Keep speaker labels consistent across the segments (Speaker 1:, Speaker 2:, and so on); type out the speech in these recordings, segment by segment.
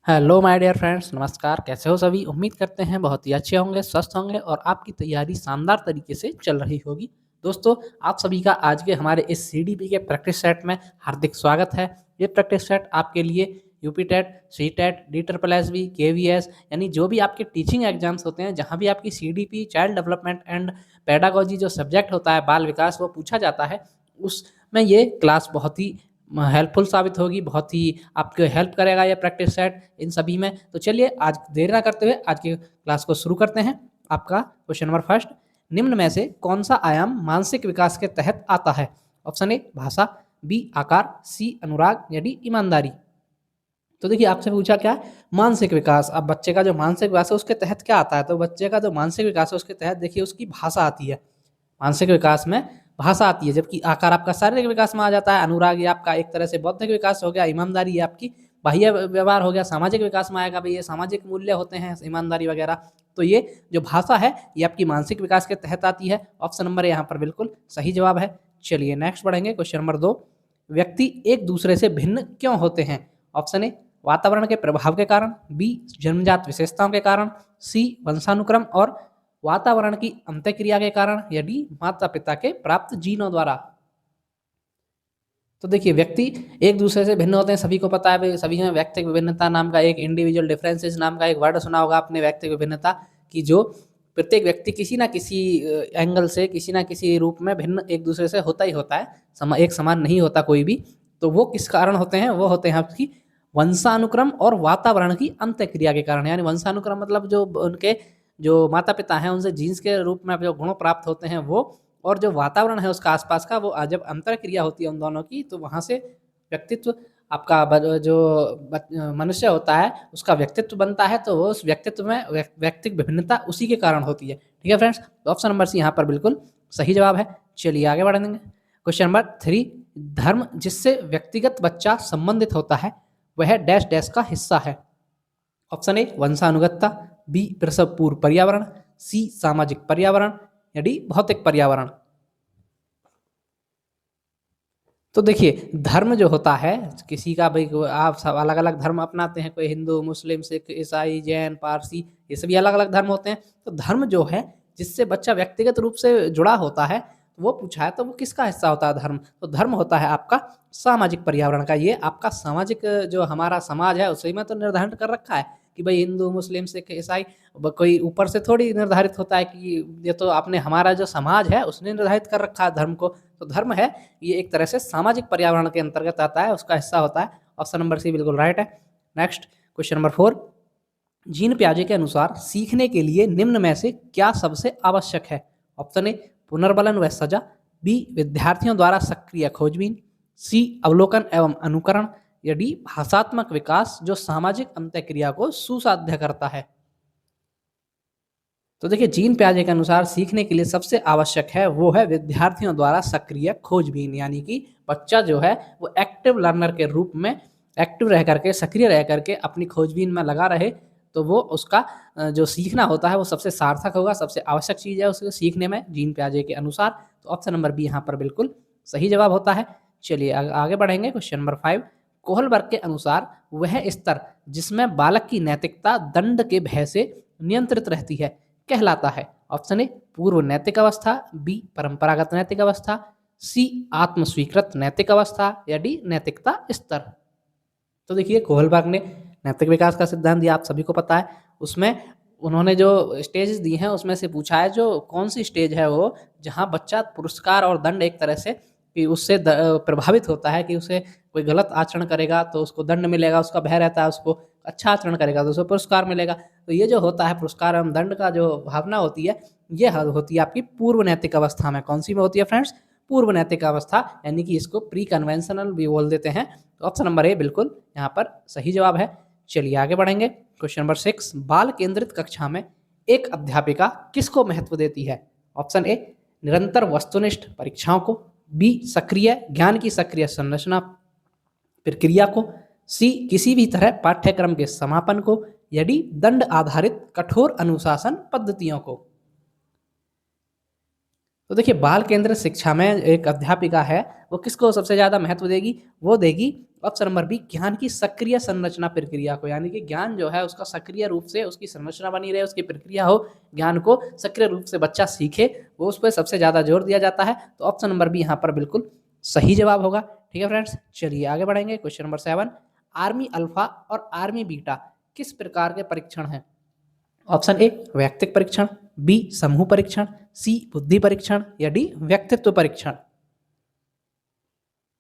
Speaker 1: Hello my dear friends, नमस्कार। कैसे हो सभी? उम्मीद करते हैं बहुत ही अच्छे होंगे, स्वस्थ होंगे और आपकी तैयारी शानदार तरीके से चल रही होगी। दोस्तों, आप सभी का आज के हमारे इस सीडीपी के प्रैक्टिस सेट में हार्दिक स्वागत है। ये प्रैक्टिस सेट आपके लिए UP TET, C TET, D triple S B, K V S यानी जो भी आपके टीचिंग एग्जाम्स होते हैं, जहाँ भी आपकी CDP, child development and pedagogy जो सब्जेक्ट होता है, बाल विकास, वो पूछा जाता है, उसमें ये क्लास बहुत ही हेल्पफुल साबित होगी, बहुत ही आपको हेल्प करेगा ये प्रैक्टिस सेट इन सभी में। तो चलिए आज देर ना करते हुए आज की क्लास को शुरू करते हैं। आपका क्वेश्चन नंबर फर्स्ट, निम्न में से कौन सा आयाम मानसिक विकास के तहत आता है? ऑप्शन ए भाषा, बी आकार, सी अनुराग या डी ईमानदारी। तो देखिए आपसे पूछा क्या है, मानसिक विकास। अब बच्चे का जो मानसिक विकास है उसके तहत क्या आता है? तो बच्चे का जो मानसिक विकास है उसके तहत देखिए उसकी भाषा आती है। मानसिक विकास में भाषा आती है, जबकि आकार आपका शारीरिक विकास में आ जाता है। अनुराग ये आपका एक तरह से बौद्धिक विकास हो गया। ईमानदारी ये आपकी बाह्य व्यवहार हो गया। सामाजिक विकास में आएगा भाई, ये सामाजिक मूल्य होते हैं ईमानदारी वगैरह। तो ये जो भाषा है ये आपकी मानसिक विकास के तहत आती है। ऑप्शन नंबर यहाँ पर बिल्कुल सही जवाब है। चलिए नेक्स्ट बढ़ेंगे। क्वेश्चन नंबर 2, व्यक्ति एक दूसरे से भिन्न क्यों होते हैं? ऑप्शन ए वातावरण के प्रभाव के कारण, बी जन्मजात विशेषताओं के कारण, सी वंशानुक्रम और वातावरण की अंतःक्रिया के कारण, या डी माता पिता के प्राप्त जीनों द्वारा। तो देखिए व्यक्ति एक दूसरे से भिन्न होते हैं, सभी को पता है भाई। सभी में व्यक्तिगत विभिन्नता नाम का एक, इंडिविजुअल डिफरेंसेस नाम का एक वर्ड सुना होगा आपने व्यक्तिगत विभिन्नता की, जो प्रत्येक व्यक्ति किसी ना किसी एंगल से, किसी ना किसी रूप में भिन्न एक दूसरे से होता ही होता है, एक समान नहीं होता कोई भी। तो वो किस कारण होते हैं? वो होते हैं आपकी वंशानुक्रम और वातावरण की अंतःक्रिया के कारण। यानी वंशानुक्रम मतलब जो उनके जो माता पिता हैं उनसे जीन्स के रूप में जो गुण प्राप्त होते हैं वो, और जो वातावरण है उसका आसपास का, वो जब अंतर क्रिया होती है उन दोनों की, तो वहाँ से व्यक्तित्व आपका जो मनुष्य होता है उसका व्यक्तित्व बनता है। तो वो उस व्यक्तित्व में व्यक्तिगत विभिन्नता उसी के कारण होती है। ठीक है फ्रेंड्स, तो ऑप्शन नंबर सी यहाँ पर बिल्कुल सही जवाब है। चलिए आगे बढ़ेंगे। क्वेश्चन नंबर 3, धर्म जिससे व्यक्तिगत बच्चा संबंधित होता है वह डैश डैश का हिस्सा है। ऑप्शन ए वंशानुगतता, बी प्रसव पूर्व पर्यावरण, सी सामाजिक पर्यावरण या डी भौतिक पर्यावरण। तो देखिए धर्म जो होता है किसी का भाई, आप सब अलग अलग धर्म अपनाते हैं, कोई हिंदू, मुस्लिम, सिख, ईसाई, जैन, पारसी, ये सभी अलग अलग धर्म होते हैं। तो धर्म जो है जिससे बच्चा व्यक्तिगत रूप से जुड़ा होता है, वो पूछा है, तो वो किसका हिस्सा होता है धर्म? तो धर्म होता है आपका सामाजिक पर्यावरण का। ये आपका सामाजिक जो हमारा समाज है उसी में तो निर्धारित कर रखा है कि भाई हिंदू, मुस्लिम, सिख, ईसाई, कोई ऊपर से थोड़ी निर्धारित होता है कि ये तो आपने हमारा जो समाज है उसने निर्धारित कर रखा है धर्म को। तो धर्म है ये एक तरह से सामाजिक पर्यावरण के अंतर्गत आता है, उसका हिस्सा होता है। ऑप्शन नंबर सी बिल्कुल राइट है। नेक्स्ट क्वेश्चन नंबर 4, जीन पियाजे के अनुसार सीखने के लिए निम्न में से क्या सबसे आवश्यक है? ऑप्शन ए पुनर्बलन व सजा, बी विद्यार्थियों द्वारा सक्रिय खोजबीन, सी अवलोकन एवं अनुकरण या डी भाषात्मक विकास जो सामाजिक अंतःक्रिया को सुसाध्य करता है। तो देखिए जीन पियाजे के अनुसार सीखने के लिए सबसे आवश्यक है वो है विद्यार्थियों द्वारा सक्रिय खोजबीन। यानी कि बच्चा जो है वो एक्टिव लर्नर के रूप में एक्टिव रह करके, सक्रिय रह करके अपनी खोजबीन में लगा रहे, तो वो उसका जो सीखना होता है वो सबसे सार्थक होगा, सबसे आवश्यक चीज़ है उसको सीखने में जीन पियाजे के अनुसार। तो ऑप्शन नंबर बी यहाँ पर बिल्कुल सही जवाब होता है। चलिए आगे बढ़ेंगे। क्वेश्चन नंबर 5, कोहलबर्ग के अनुसार वह स्तर जिसमें बालक की नैतिकता दंड के भय से नियंत्रित रहती है कहलाता है। ऑप्शन ए पूर्व नैतिक अवस्था, बी परंपरागत नैतिक अवस्था, सी आत्म स्वीकृत नैतिक अवस्था या डी नैतिकता स्तर। तो देखिए कोहलबर्ग ने नैतिक विकास का सिद्धांत दिया, आप सभी को पता है। उसमें उन्होंने जो स्टेजेस दी हैं उसमें से पूछा है जो कौन सी स्टेज है वो जहाँ बच्चा पुरस्कार और दंड एक तरह से कि उससे प्रभावित होता है कि उसे कोई गलत आचरण करेगा तो उसको दंड मिलेगा, उसका भय रहता है, उसको अच्छा आचरण करेगा तो उसे पुरस्कार मिलेगा। तो ये जो होता है पुरस्कार एवं दंड का जो भावना होती है, ये होती है आपकी पूर्व नैतिक अवस्था में। कौन सी में होती है फ्रेंड्स? पूर्व नैतिक अवस्था, यानी कि इसको प्री कन्वेंशनल भी बोल देते हैं। तो ऑप्शन नंबर ए बिल्कुल यहाँ पर सही जवाब है। चलिए आगे बढ़ेंगे। क्वेश्चन नंबर 6, बाल केंद्रित कक्षा में एक अध्यापिका किसको महत्व देती है? ऑप्शन ए निरंतर वस्तुनिष्ठ परीक्षाओं को, बी सक्रिय ज्ञान की सक्रिय संरचना प्रक्रिया को, सी किसी भी तरह पाठ्यक्रम के समापन को या डी दंड आधारित कठोर अनुशासन पद्धतियों को। तो देखिए बाल केंद्रित शिक्षा में एक अध्यापिका है वो किसको सबसे ज़्यादा महत्व देगी? वो देगी ऑप्शन नंबर बी ज्ञान की सक्रिय संरचना प्रक्रिया को, यानी कि ज्ञान जो है उसका सक्रिय रूप से उसकी संरचना बनी रहे, उसकी प्रक्रिया हो, ज्ञान को सक्रिय रूप से बच्चा सीखे, वो उस पर सबसे ज़्यादा जोर दिया जाता है। तो ऑप्शन नंबर बी यहाँ पर बिल्कुल सही जवाब होगा। ठीक है फ्रेंड्स, चलिए आगे बढ़ेंगे। क्वेश्चन नंबर 7, आर्मी अल्फा और आर्मी बीटा किस प्रकार के परीक्षण हैं? ऑप्शन ए वैयक्तिक परीक्षण, बी समूह परीक्षण, सी बुद्धि परीक्षण या डी व्यक्तित्व परीक्षण।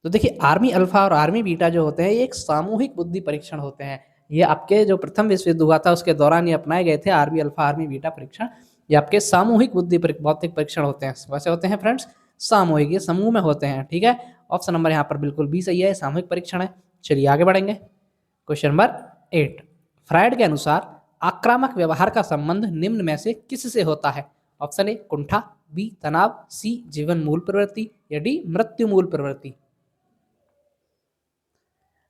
Speaker 1: तो देखिए आर्मी अल्फा और आर्मी बीटा जो होते हैं ये एक सामूहिक बुद्धि परीक्षण होते हैं। ये आपके जो प्रथम विश्व युद्ध हुआ था उसके दौरान ये अपनाए गए थे आर्मी अल्फा आर्मी बीटा परीक्षण। ये आपके सामूहिक बुद्धि भौतिक परीक्षण होते हैं। वैसे होते हैं फ्रेंड्स सामूहिक, ये समूह में होते हैं। ठीक है, ऑप्शन नंबर यहाँ पर बिल्कुल बी सही है, सामूहिक परीक्षण है। चलिए आगे बढ़ेंगे। क्वेश्चन नंबर 8, फ्रायड के अनुसार आक्रामक व्यवहार का संबंध निम्न में से किससे होता है? ऑप्शन ए कुंठा, बी तनाव, सी जीवन मूल प्रवृत्ति या डी मृत्यु मूल प्रवृत्ति।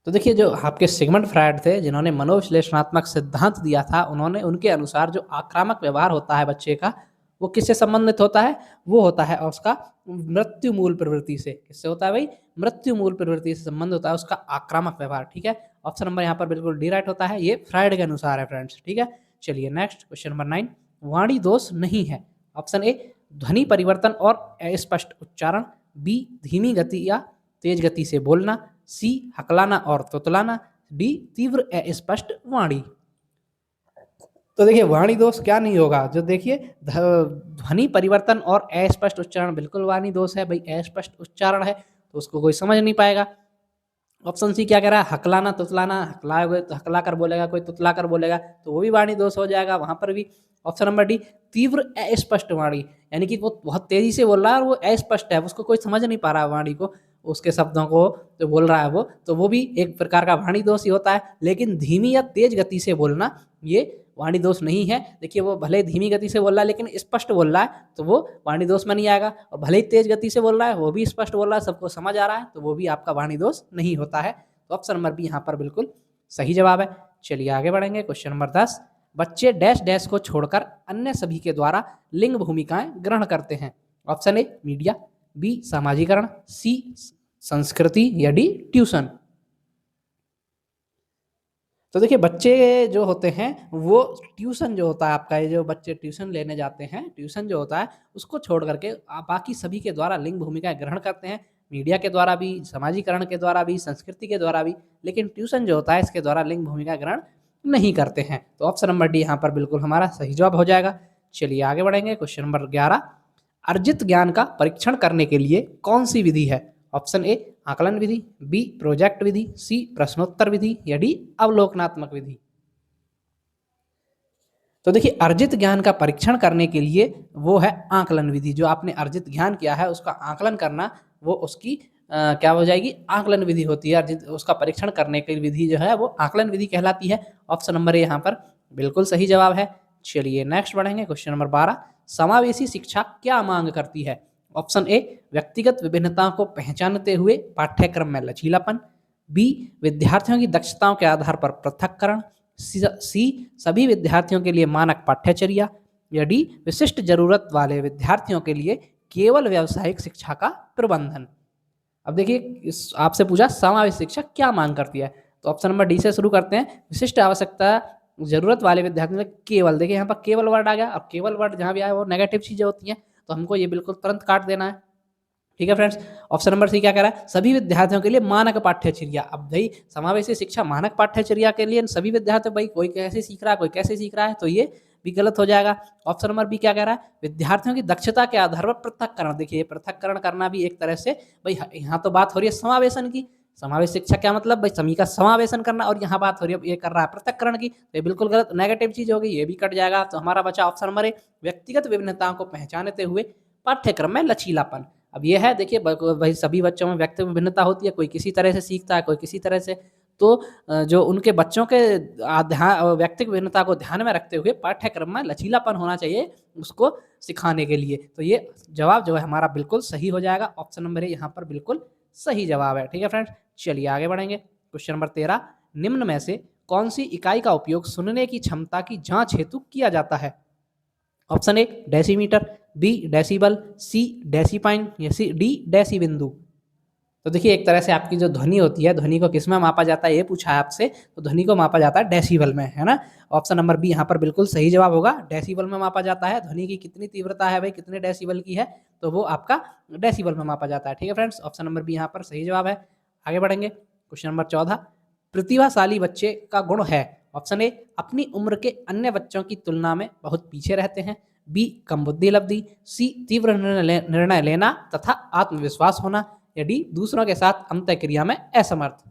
Speaker 1: तो देखिए जो आपके सिगमंड फ्रायड थे जिन्होंने मनोविश्लेषणात्मक सिद्धांत दिया था, उन्होंने उनके अनुसार जो आक्रामक व्यवहार होता है बच्चे का वो किससे संबंधित होता है? वो होता है उसका मृत्यु मूल प्रवृत्ति से। किससे होता है भाई? मृत्यु मूल प्रवृत्ति से संबंध होता है उसका आक्रामक व्यवहार। ठीक है, ऑप्शन नंबर यहाँ पर बिल्कुल डी राइट होता है, ये फ्रायड के अनुसार है फ्रेंड्स। ठीक है, चलिए नेक्स्ट क्वेश्चन नंबर 9, वाणी दोष नहीं है। ऑप्शन ए ध्वनि परिवर्तन और अस्पष्ट उच्चारण, बी धीमी गति या तेज गति से बोलना, सी हकलाना और तुतलाना, डी तीव्र अस्पष्ट वाणी। तो देखिए वाणी दोष क्या नहीं होगा, जो देखिए ध्वनि परिवर्तन और अस्पष्ट उच्चारण बिल्कुल वाणी दोष है भाई। अस्पष्ट उच्चारण है तो उसको कोई समझ नहीं पाएगा। ऑप्शन सी क्या कह रहा है? हकलाना तुतलाना, हकलाओगे तो हकला कर बोलेगा, कोई तुतला कर बोलेगा तो वो भी वाणी दोष हो जाएगा वहां पर भी। ऑप्शन नंबर डी तीव्र अस्पष्ट वाणी, यानी कि वो बहुत तेजी से बोल रहा है और वो अस्पष्ट है, उसको कोई समझ नहीं पा रहा वाणी को, उसके शब्दों को जो बोल रहा है वो, तो वो भी एक प्रकार का वाणी दोष ही होता है। लेकिन धीमी या तेज गति से बोलना ये वाणी दोष नहीं है। देखिए वो भले धीमी गति से बोल रहा है लेकिन स्पष्ट बोल रहा है तो वो वाणी दोष में नहीं आएगा, और भले ही तेज गति से बोल रहा है वो भी स्पष्ट बोल रहा है, सबको समझ आ रहा है, तो वो भी आपका वाणी दोष नहीं होता है। तो ऑप्शन नंबर बी यहाँ पर बिल्कुल सही जवाब है। चलिए आगे बढ़ेंगे। क्वेश्चन नंबर 10, बच्चे डैश डैश को छोड़कर अन्य सभी के द्वारा लिंग भूमिकाएं ग्रहण करते हैं। ऑप्शन ए मीडिया, बी सामाजिकरण, सी संस्कृति या डी ट्यूशन। तो देखिए बच्चे जो होते हैं वो ट्यूशन जो होता है आपका, ये जो बच्चे ट्यूशन लेने जाते हैं, ट्यूशन जो होता है उसको छोड़ करके बाकी सभी के द्वारा लिंग भूमिकाएं ग्रहण करते हैं, मीडिया के द्वारा भी, सामाजिकरण के द्वारा भी, संस्कृति के द्वारा भी, लेकिन ट्यूशन जो होता है इसके द्वारा लिंग भूमिका ग्रहण नहीं करते हैं। तो ऑप्शन नंबर डी यहाँ पर बिल्कुल हमारा सही जवाब हो जाएगा। चलिए आगे बढ़ेंगे। क्वेश्चन नंबर 11, अर्जित ज्ञान का परीक्षण करने के लिए कौन सी विधि है? ऑप्शन ए आकलन विधि, बी प्रोजेक्ट विधि, सी प्रश्नोत्तर विधि या डी अवलोकनात्मक विधि। तो देखिए अर्जित ज्ञान का परीक्षण करने के लिए वो है आकलन विधि। जो आपने अर्जित ज्ञान किया है उसका आकलन करना, वो उसकी क्या हो जाएगी? आकलन विधि होती है। अर्जित उसका परीक्षण करने की विधि जो है वो आकलन विधि कहलाती है। ऑप्शन नंबर ए यहाँ पर बिल्कुल सही जवाब है। चलिए नेक्स्ट बढ़ेंगे। क्वेश्चन नंबर 12, समावेशी शिक्षा क्या मांग करती है? ऑप्शन ए व्यक्तिगत विभिन्नताओं को पहचानते हुए पाठ्यक्रम में लचीलापन, बी विद्यार्थियों की दक्षताओं के आधार पर पृथक्करण, सी सभी विद्यार्थियों के लिए मानक पाठ्यचर्या या डी विशिष्ट जरूरत वाले विद्यार्थियों के लिए केवल व्यावसायिक शिक्षा का प्रबंधन। अब देखिए आपसे पूछा समावेशी शिक्षा क्या मांग करती है, तो ऑप्शन नंबर डी से शुरू करते हैं। विशिष्ट आवश्यकता जरूरत वाले विद्यार्थियों में केवल, देखिए यहाँ पर केवल वर्ड आ गया, और केवल वर्ड जहाँ भी आया वो नेगेटिव चीजें होती हैं, तो हमको ये बिल्कुल तुरंत काट देना है। ठीक है फ्रेंड्स, ऑप्शन नंबर सी क्या कह रहा है? सभी विद्यार्थियों के लिए मानक पाठ्यचर्या। अब भाई समावेशी शिक्षा मानक पाठ्यचर्या के लिए सभी विद्यार्थी, भाई कोई कैसे सीख रहा है कोई कैसे सीख रहा है, तो ये भी गलत हो जाएगा। ऑप्शन नंबर बी क्या कह रहा है? विद्यार्थियों की दक्षता के आधार पर पृथक्करण। देखिए पृथक्करण करना भी एक तरह से, भाई यहाँ तो बात हो रही है समावेशन की, समावेश शिक्षा क्या मतलब? भाई सभी का समावेशन करना, और यहाँ बात हो रही है ये कर रहा है पृथक्करण की, तो ये बिल्कुल गलत नेगेटिव चीज होगी, ये भी कट जाएगा। तो हमारा बचा ऑप्शन नंबर ए व्यक्तिगत विभिन्नताओं को पहचानते हुए पाठ्यक्रम में लचीलापन। अब ये है देखिए भाई सभी बच्चों में व्यक्तिगत विभिन्नता होती है, कोई किसी तरह से सीखता है कोई किसी तरह से, तो जो उनके बच्चों के व्यक्तिगत विभिन्नता को ध्यान में रखते हुए पाठ्यक्रम में लचीलापन होना चाहिए उसको सिखाने के लिए। तो ये जवाब जो है हमारा बिल्कुल सही हो जाएगा। ऑप्शन नंबर ए यहाँ पर बिल्कुल सही जवाब है। ठीक है फ्रेंड्स, चलिए आगे बढ़ेंगे। क्वेश्चन नंबर 13, निम्न में से कौन सी इकाई का उपयोग सुनने की क्षमता की जांच हेतु किया जाता है? Option A decimetre, B decibel, C डेसीपाइन या सी डी डेसी बिंदु। तो देखिए एक तरह से आपकी जो ध्वनि होती है, ध्वनि को किसमें मापा जाता है ये पूछा है आपसे, तो ध्वनि को मापा जाता है डेसिबल में, है ना? ऑप्शन नंबर बी यहाँ पर बिल्कुल सही जवाब होगा, डेसिबल में मापा जाता है। ध्वनि की कितनी तीव्रता है भाई, कितने डेसिबल की है, तो वो आपका डेसिबल में मापा जाता है। ठीक है फ्रेंड्स, ऑप्शन नंबर बी यहाँ पर सही जवाब है। आगे बढ़ेंगे, क्वेश्चन नंबर 14, प्रतिभाशाली बच्चे का गुण है। ऑप्शन ए, अपनी उम्र के अन्य बच्चों की तुलना में बहुत पीछे रहते हैं। बी, कम बुद्धि लब्धि। सी, तीव्र निर्णय लेना तथा आत्मविश्वास होना। या डी, दूसरों के साथ अंतःक्रिया में असमर्थ।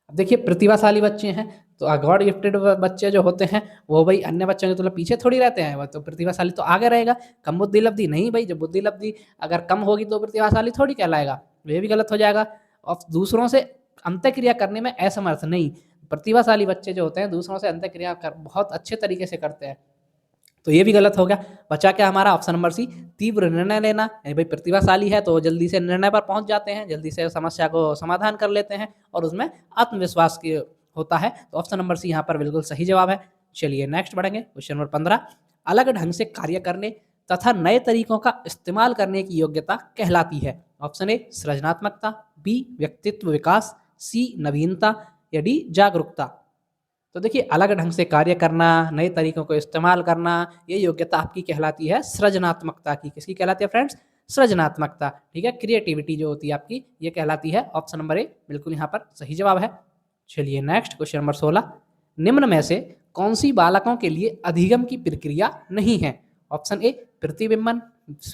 Speaker 1: अब देखिए प्रतिभाशाली बच्चे हैं तो गॉड गिफ्टेड बच्चे जो होते हैं वो भाई अन्य बच्चों की तुलना पीछे थोड़ी रहते हैं, वो तो प्रतिभाशाली तो आगे रहेगा। कम बुद्धि लब्धि नहीं भाई, जब बुद्धि लब्धि अगर कम होगी तो प्रतिभाशाली थोड़ी कहलाएगा, ये भी गलत हो जाएगा। और दूसरों से अंतःक्रिया करने में असमर्थ नहीं, प्रतिभाशाली बच्चे जो होते हैं दूसरों से अंतःक्रिया कर बहुत अच्छे तरीके से करते हैं, तो ये भी गलत हो गया। बचा क्या हमारा ऑप्शन नंबर सी, तीव्र निर्णय लेना। यानी भाई प्रतिभाशाली है तो जल्दी से निर्णय पर पहुंच जाते हैं, जल्दी से समस्या को समाधान कर लेते हैं और उसमें आत्मविश्वास की होता है, तो ऑप्शन नंबर सी यहाँ पर बिल्कुल सही जवाब है। चलिए नेक्स्ट बढ़ेंगे, क्वेश्चन नंबर 15, अलग ढंग से कार्य करने तथा नए तरीकों का इस्तेमाल करने की योग्यता कहलाती है। ऑप्शन ए, सृजनात्मकता। बी, व्यक्तित्व विकास। सी, नवीनता। या डी, जागरूकता। तो देखिए अलग ढंग से कार्य करना, नए तरीकों को इस्तेमाल करना, ये योग्यता आपकी कहलाती है सृजनात्मकता की। किसकी कहलाती है फ्रेंड्स? सृजनात्मकता। ठीक है, क्रिएटिविटी जो होती है आपकी ये कहलाती है। ऑप्शन नंबर ए बिल्कुल यहाँ पर सही जवाब है। चलिए नेक्स्ट क्वेश्चन नंबर 16, निम्न में से कौन सी बालकों के लिए अधिगम की प्रक्रिया नहीं है? ऑप्शन ए, प्रतिबिंबन।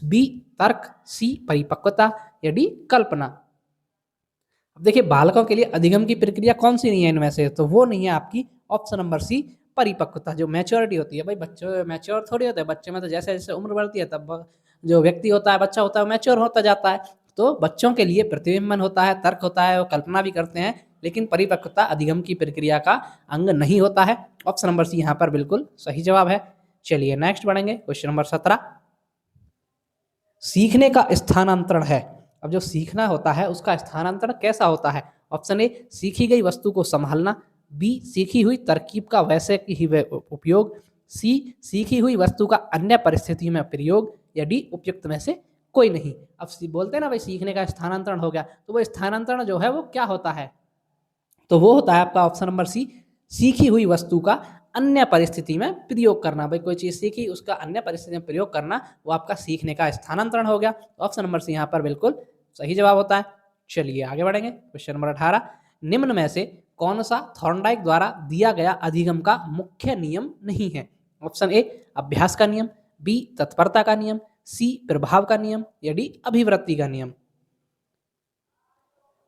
Speaker 1: बी, तर्क। सी, परिपक्वता। या डी, कल्पना। अब देखिए बालकों के लिए अधिगम की प्रक्रिया कौन सी नहीं है इनमें से, तो वो नहीं है आपकी ऑप्शन नंबर सी, परिपक्वता। जो मैच्योरिटी होती है भाई, बच्चे मैच्योर थोड़ी होते हैं, बच्चे में तो जैसे जैसे उम्र बढ़ती है तब जो व्यक्ति होता है, बच्चा होता है, मैच्योर होता जाता है। तो बच्चों के लिए प्रतिबिंबन होता है, तर्क होता है, वो कल्पना भी करते हैं, लेकिन परिपक्वता अधिगम की प्रक्रिया का अंग नहीं होता है। ऑप्शन नंबर सी यहाँ पर बिल्कुल सही जवाब है। चलिए नेक्स्ट बढ़ेंगे, क्वेश्चन नंबर 17, सीखने का स्थानांतरण है। अब जो सीखना होता है उसका स्थानांतरण कैसा होता है? ऑप्शन ए, सीखी गई वस्तु को संभालना। बी, सीखी हुई तरकीब का वैसे ही उपयोग। सी, सीखी हुई वस्तु का अन्य परिस्थितियों में प्रयोग। या डी, उपयुक्त में से कोई नहीं। अब बोलते हैं ना भाई सीखने का स्थानांतरण हो गया, तो वो स्थानांतरण जो है वो क्या होता है? तो वो होता है आपका ऑप्शन नंबर सी, सीखी हुई वस्तु का अन्य परिस्थिति में प्रयोग करना। भाई कोई चीज़ सीखी उसका अन्य परिस्थिति में प्रयोग करना, वो आपका सीखने का स्थानांतरण हो गया। ऑप्शन नंबर सी यहाँ पर बिल्कुल सही जवाब होता है। चलिए आगे बढ़ेंगे, क्वेश्चन नंबर 18, निम्न में से कौन सा थॉर्नडाइक द्वारा दिया गया अधिगम का मुख्य नियम नहीं है? ऑप्शन ए, अभ्यास का नियम। बी, तत्परता का नियम। सी, प्रभाव का नियम। या डी, अभिवृत्ति का नियम।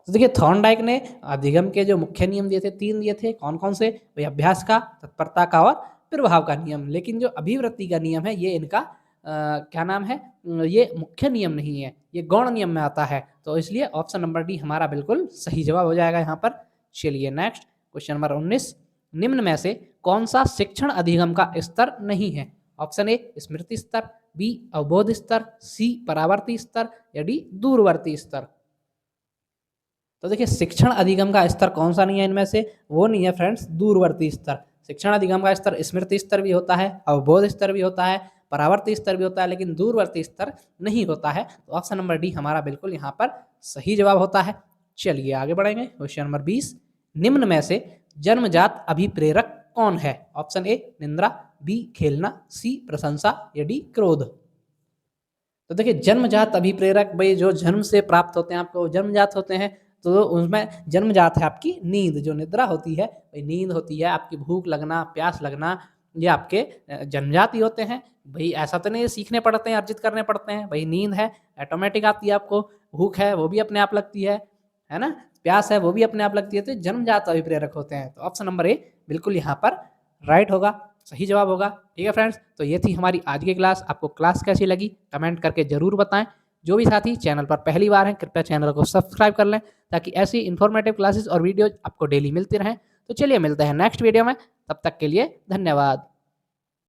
Speaker 1: तो देखिए थॉर्नडाइक ने अधिगम के जो मुख्य नियम दिए थे 3 दिए थे, कौन कौन से भाई? अभ्यास का, तत्परता का और प्रभाव का नियम। लेकिन जो अभिवृत्ति का नियम है ये इनका क्या नाम है, ये मुख्य नियम नहीं है, ये गौण नियम में आता है। तो इसलिए ऑप्शन नंबर डी हमारा बिल्कुल सही जवाब हो जाएगा यहाँ पर। चलिए नेक्स्ट क्वेश्चन नंबर 19, निम्न में से कौन सा शिक्षण अधिगम का स्तर नहीं है? ऑप्शन ए, स्मृति स्तर। बी, अवबोध स्तर। सी, परावर्ती स्तर। या डी, दूरवर्ती स्तर। तो देखिए शिक्षण अधिगम का स्तर कौन सा नहीं है इनमें से? वो नहीं है फ्रेंड्स, दूरवर्ती स्तर। शिक्षण अधिगम का स्तर स्मृति स्तर भी होता है, अवबोध स्तर भी होता है, परावर्ती स्तर भी होता है, लेकिन दूरवर्ती स्तर नहीं होता है। तो ऑप्शन नंबर डी हमारा बिल्कुल यहाँ पर सही जवाब होता है। चलिए आगे बढ़ेंगे, क्वेश्चन नंबर 20, निम्न में से जन्मजात अभिप्रेरक कौन है? ऑप्शन ए, निंद्रा। बी, खेलना। सी, प्रशंसा। या डी, क्रोध। तो देखिए जन्मजात अभिप्रेरक भाई जो जन्म से प्राप्त होते हैं आपको, जन्मजात होते हैं, तो उसमें जन्मजात है आपकी नींद, जो निद्रा होती है, भाई नींद होती है, आपकी भूख लगना, प्यास लगना, ये आपके जन्मजात ही होते हैं। भाई ऐसा तो नहीं सीखने पड़ते हैं, अर्जित करने पड़ते हैं। भाई नींद है ऑटोमेटिक आती है आपको, भूख है वो भी अपने आप लगती है ना, प्यास है वो भी अपने आप लगती है, तो जन्मजात अभिप्रेरक होते हैं। तो ऑप्शन नंबर ए बिल्कुल यहाँ पर राइट होगा, सही जवाब होगा। ठीक है फ्रेंड्स, तो ये थी हमारी आज की क्लास। आपको क्लास कैसी लगी कमेंट करके ज़रूर बताएं। जो भी साथी चैनल पर पहली बार हैं कृपया चैनल को सब्सक्राइब कर लें, ताकि ऐसी इन्फॉर्मेटिव क्लासेस और वीडियोज आपको डेली मिलती रहें। तो चलिए मिलते हैं नेक्स्ट वीडियो में, तब तक के लिए धन्यवाद।